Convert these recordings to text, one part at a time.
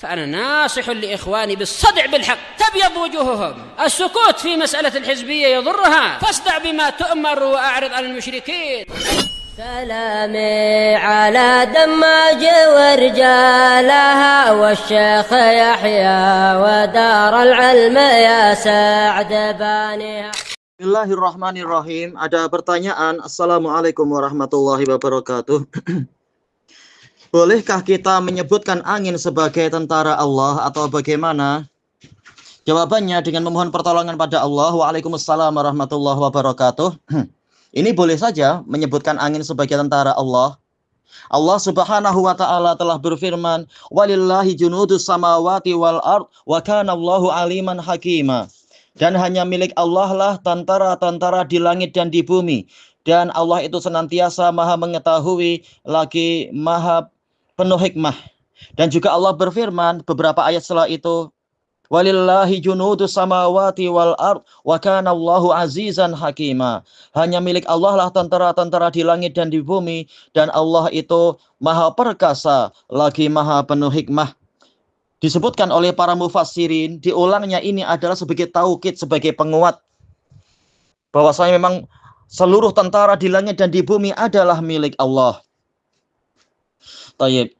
فأنا ناصح لإخواني بالصدع بالحق تبيض وجوههم. السكوت في مسألة الحزبية يضرها، فاصدع بما تؤمر وأعرض عن المشركين. سلامي على دماج ورجالها والشيخ يحيى ودار العلم يا سعد بانيها. Bismillahirrahmanirrahim. Ada pertanyaan. Assalamualaikum warahmatullahi wabarakatuh. Bolehkah kita menyebutkan angin sebagai tentara Allah atau bagaimana? Jawabannya dengan memohon pertolongan pada Allah. Waalaikumsalam warahmatullahi wabarakatuh. Ini boleh saja menyebutkan angin sebagai tentara Allah. Allah Subhanahu wa taala telah berfirman, "Walillahi junudus samawati wal ard wa kana Allahu aliman hakima." Dan hanya milik Allah lah tentara-tentara di langit dan di bumi. Dan Allah itu senantiasa maha mengetahui lagi maha penuh hikmah. Dan juga Allah berfirman beberapa ayat setelah itu, "Walillahi junudus samawati wal ard wa kana Allahu azizan hakima." Hanya milik Allah lah tentara-tentara di langit dan di bumi. Dan Allah itu maha perkasa lagi maha penuh hikmah. Disebutkan oleh para mufassirin, diulangnya ini adalah sebagai taukid, sebagai penguat bahwasanya memang seluruh tentara di langit dan di bumi adalah milik Allah. Tayyib.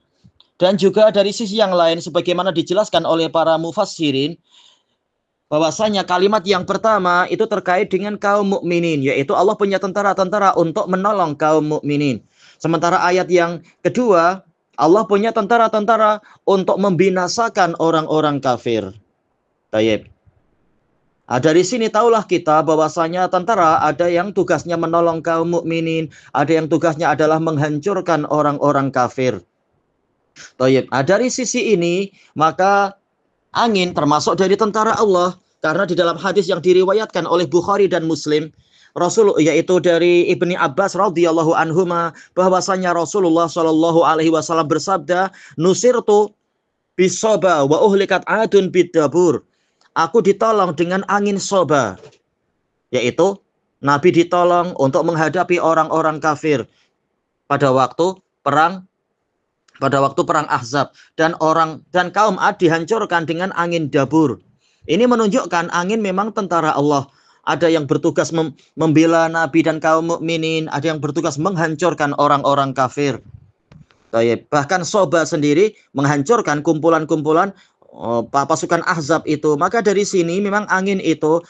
Dan juga dari sisi yang lain, sebagaimana dijelaskan oleh para mufassirin, bahwasanya kalimat yang pertama itu terkait dengan kaum mukminin, yaitu Allah punya tentara-tentara untuk menolong kaum mukminin. Sementara ayat yang kedua, Allah punya tentara-tentara untuk membinasakan orang-orang kafir. Baik. Dari sini tahulah kita bahwasanya tentara ada yang tugasnya menolong kaum mukminin, ada yang tugasnya adalah menghancurkan orang-orang kafir. Baik. Dari sisi ini, maka angin termasuk dari tentara Allah, karena di dalam hadis yang diriwayatkan oleh Bukhari dan Muslim, Rasul, yaitu dari Ibni Abbas radhiyallahu anhuma, bahwasanya Rasulullah shallallahu alaihi wasallam bersabda, "Nusirtu bisoba wa uhlikat adun bidabur." Aku ditolong dengan angin soba, yaitu Nabi ditolong untuk menghadapi orang-orang kafir pada waktu perang Ahzab, dan kaum Ad dihancurkan dengan angin dabur. Ini menunjukkan angin memang tentara Allah. Ada yang bertugas membela Nabi dan kaum mukminin, ada yang bertugas menghancurkan orang-orang kafir. Bahkan Soba sendiri menghancurkan kumpulan-kumpulan pasukan Ahzab itu. Maka dari sini memang angin itu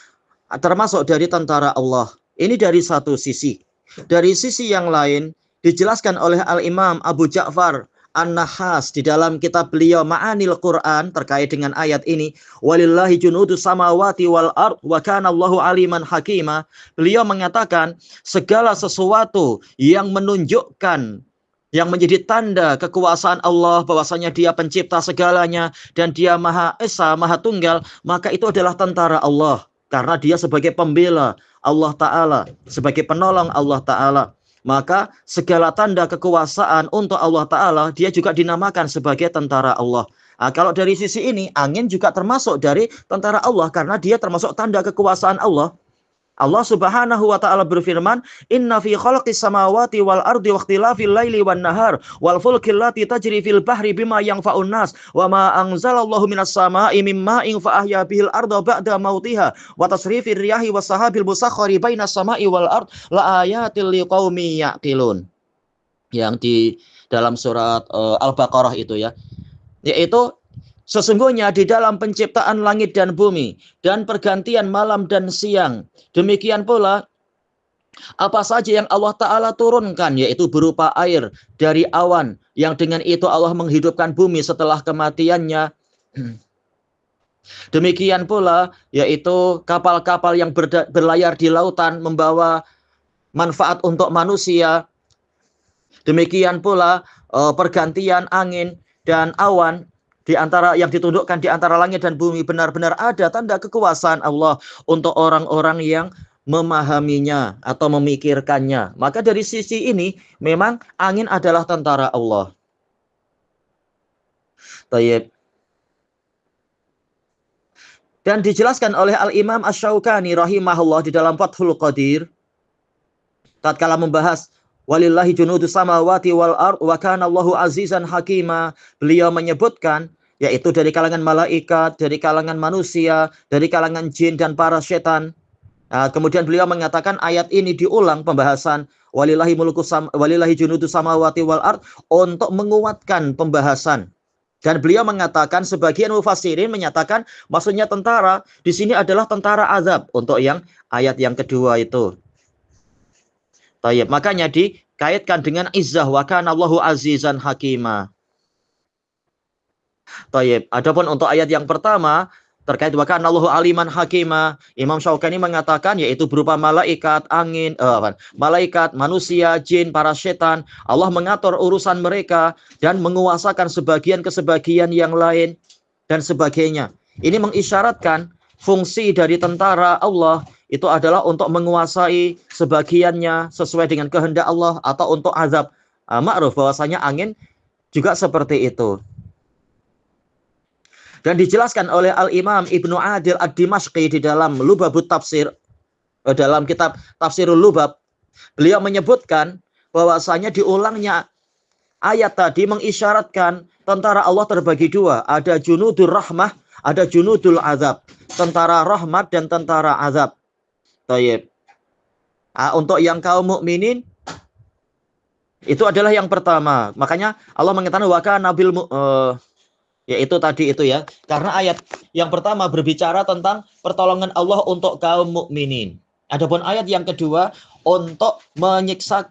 termasuk dari tentara Allah. Ini dari satu sisi. Dari sisi yang lain dijelaskan oleh Al-Imam Abu Ja'far An-Nahas di dalam kitab beliau Ma'anil Quran terkait dengan ayat ini, "Walillahi junudus samawati wal ard wa kana Allahu aliman hakima." Beliau mengatakan segala sesuatu yang menunjukkan, yang menjadi tanda kekuasaan Allah, bahwasanya Dia pencipta segalanya dan Dia Maha Esa, Maha Tunggal, maka itu adalah tentara Allah, karena Dia sebagai pembela Allah Ta'ala, sebagai penolong Allah Ta'ala. Maka segala tanda kekuasaan untuk Allah Ta'ala, Dia juga dinamakan sebagai tentara Allah. Kalau dari sisi ini, angin juga termasuk dari tentara Allah, karena dia termasuk tanda kekuasaan Allah. Allah Subhanahu wa taala berfirman, "Inna fi khalqis samawati wal ardi wa ikhtilafil laili wan nahar wal fulkil lati tajri fil bahri bima yanfa'un nas wa ma anzalallahu minas sama'i mim ma'in fa ahya bihil arda ba'da mautiha wa tasrifir riyahi was sahabil musakhkhari bainas sama'i wal ard la ayatil liqaumi yaqilun." Yang di dalam surat Al-Baqarah itu ya. Yaitu sesungguhnya di dalam penciptaan langit dan bumi dan pergantian malam dan siang, demikian pula apa saja yang Allah Ta'ala turunkan, yaitu berupa air dari awan, yang dengan itu Allah menghidupkan bumi setelah kematiannya. Demikian pula yaitu kapal-kapal yang berlayar di lautan membawa manfaat untuk manusia. Demikian pula pergantian angin dan awan di antara yang ditundukkan di antara langit dan bumi, benar-benar ada tanda kekuasaan Allah untuk orang-orang yang memahaminya atau memikirkannya. Maka dari sisi ini memang angin adalah tentara Allah. Tayyib. Dan dijelaskan oleh Al-Imam Asy-Syaukani rahimahullah di dalam Fathul Qadir tatkala membahas walillahi junudus samawati wal ard wa kana Allahu azizan hakima, beliau menyebutkan yaitu dari kalangan malaikat, dari kalangan manusia, dari kalangan jin dan para setan. Kemudian beliau mengatakan ayat ini diulang pembahasan walillahi junudus samawati wal ard untuk menguatkan pembahasan. Dan beliau mengatakan, sebagian mufassirin menyatakan maksudnya tentara di sini adalah tentara azab untuk yang ayat yang kedua itu. Tayyib, makanya dikaitkan dengan izzah wa kana Allahu azizan hakima. Tayyib, adapun untuk ayat yang pertama terkait wa kana Allahu aliman hakima, Imam Syaukani mengatakan yaitu berupa malaikat, angin, malaikat, manusia, jin, para setan. Allah mengatur urusan mereka dan menguasakan sebagian ke sebagian yang lain dan sebagainya. Ini mengisyaratkan fungsi dari tentara Allah itu adalah untuk menguasai sebagiannya sesuai dengan kehendak Allah atau untuk azab. Ma'ruf bahwasanya angin juga seperti itu. Dan dijelaskan oleh Al-Imam Ibnu Adil Ad-Dimashqi di dalam Lubabut Tafsir, dalam kitab Tafsirul Lubab, beliau menyebutkan bahwasanya diulangnya ayat tadi mengisyaratkan tentara Allah terbagi dua, ada junudur rahmah, ada junudul azab, tentara rahmat dan tentara azab. Tayyib. Untuk yang kaum mukminin itu adalah yang pertama. Makanya Allah mengatakan wa kana bil yaitu tadi itu ya. Karena ayat yang pertama berbicara tentang pertolongan Allah untuk kaum mukminin. Adapun ayat yang kedua untuk menyiksa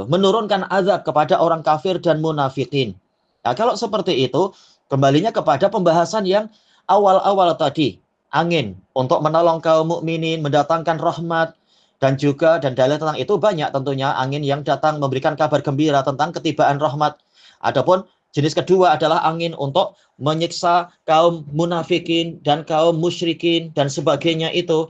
menurunkan azab kepada orang kafir dan munafikin. Nah, kalau seperti itu kembalinya kepada pembahasan yang awal-awal tadi, angin untuk menolong kaum mukminin, mendatangkan rahmat dan dalil tentang itu banyak tentunya, angin yang datang memberikan kabar gembira tentang ketibaan rahmat. Adapun jenis kedua adalah angin untuk menyiksa kaum munafikin dan kaum musyrikin dan sebagainya itu.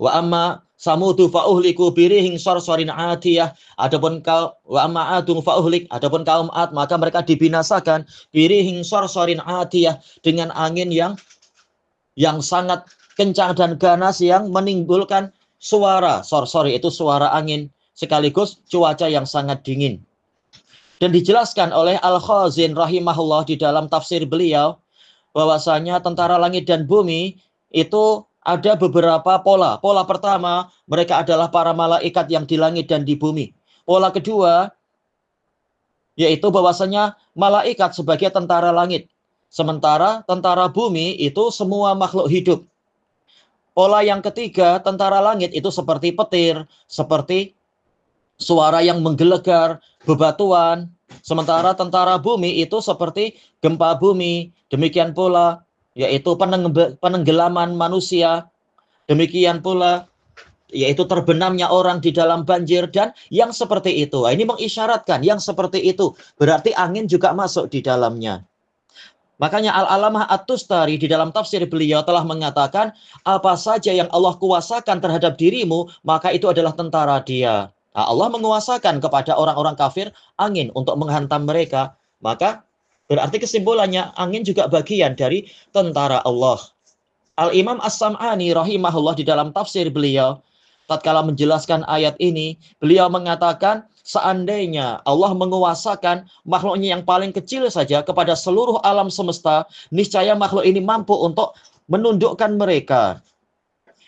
Wa amma samudu fa'uhliku birihin sorsorin atiyah. Adapun wa amma adung fa'uhlik. Adapun kaum Ad maka mereka dibinasakan birihin sorsorin atiyah dengan angin yang sangat kencang dan ganas yang menimbulkan suara. Sorsori itu suara angin. Sekaligus cuaca yang sangat dingin. Dan dijelaskan oleh Al-Khazin rahimahullah di dalam tafsir beliau bahwasanya tentara langit dan bumi itu ada beberapa pola. Pola pertama, mereka adalah para malaikat yang di langit dan di bumi. Pola kedua yaitu bahwasanya malaikat sebagai tentara langit, sementara tentara bumi itu semua makhluk hidup. Pola yang ketiga, tentara langit itu seperti petir, seperti suara yang menggelegar, bebatuan. Sementara tentara bumi itu seperti gempa bumi. Demikian pula yaitu penenggelaman manusia. Demikian pula yaitu terbenamnya orang di dalam banjir dan yang seperti itu. Ini mengisyaratkan yang seperti itu. Berarti angin juga masuk di dalamnya. Makanya Al-Alamah At-Tustari di dalam tafsir beliau telah mengatakan apa saja yang Allah kuasakan terhadap dirimu, maka itu adalah tentara dia. Nah, Allah menguasakan kepada orang-orang kafir angin untuk menghantam mereka. Maka berarti kesimpulannya angin juga bagian dari tentara Allah. Al-Imam As-Sam'ani rahimahullah di dalam tafsir beliau, tatkala menjelaskan ayat ini, beliau mengatakan seandainya Allah menguasakan makhluknya yang paling kecil saja kepada seluruh alam semesta, niscaya makhluk ini mampu untuk menundukkan mereka.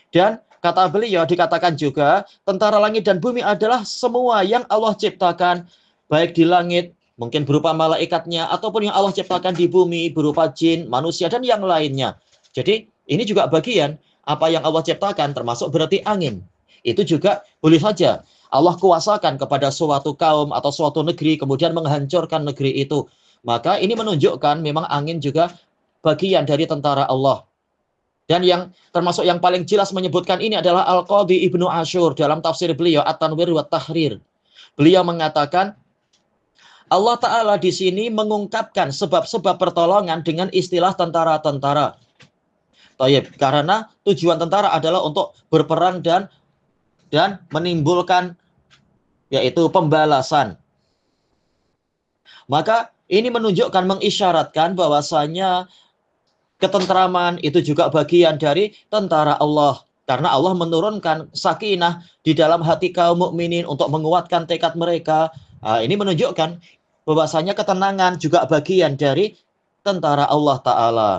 Dan kata beliau dikatakan juga tentara langit dan bumi adalah semua yang Allah ciptakan baik di langit mungkin berupa malaikatnya ataupun yang Allah ciptakan di bumi berupa jin, manusia dan yang lainnya. Jadi ini juga bagian apa yang Allah ciptakan termasuk berarti angin. Itu juga boleh saja Allah kuasakan kepada suatu kaum atau suatu negeri kemudian menghancurkan negeri itu. Maka ini menunjukkan memang angin juga bagian dari tentara Allah. Dan yang termasuk yang paling jelas menyebutkan ini adalah Al-Qadhi Ibnu Ashur dalam tafsir beliau At-Tanwir wa Tahrir. Beliau mengatakan Allah Ta'ala di sini mengungkapkan sebab-sebab pertolongan dengan istilah tentara-tentara. Karena tujuan tentara adalah untuk berperang dan menimbulkan yaitu pembalasan. Maka ini menunjukkan mengisyaratkan bahwasanya ketentraman itu juga bagian dari tentara Allah. Karena Allah menurunkan sakinah di dalam hati kaum mukminin untuk menguatkan tekad mereka. Ini menunjukkan bahwasanya ketenangan juga bagian dari tentara Allah Ta'ala.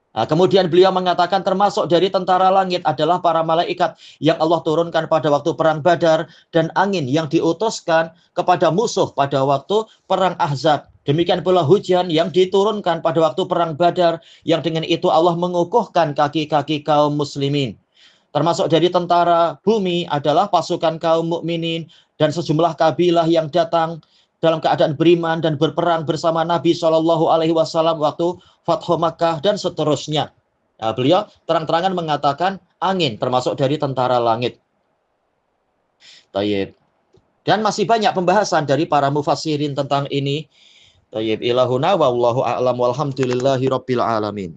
Nah, kemudian beliau mengatakan termasuk dari tentara langit adalah para malaikat yang Allah turunkan pada waktu perang Badar dan angin yang diutuskan kepada musuh pada waktu perang Ahzab. Demikian pula hujan yang diturunkan pada waktu perang Badar yang dengan itu Allah mengukuhkan kaki-kaki kaum muslimin. Termasuk dari tentara bumi adalah pasukan kaum mukminin dan sejumlah kabilah yang datang dalam keadaan beriman dan berperang bersama Nabi SAW waktu Fathu Makkah dan seterusnya. Nah, beliau terang-terangan mengatakan angin termasuk dari tentara langit. Tayyib. Dan masih banyak pembahasan dari para mufassirin tentang ini. Tayyib ilahuna wallahu a'lam walhamdulillahi rabbil alamin.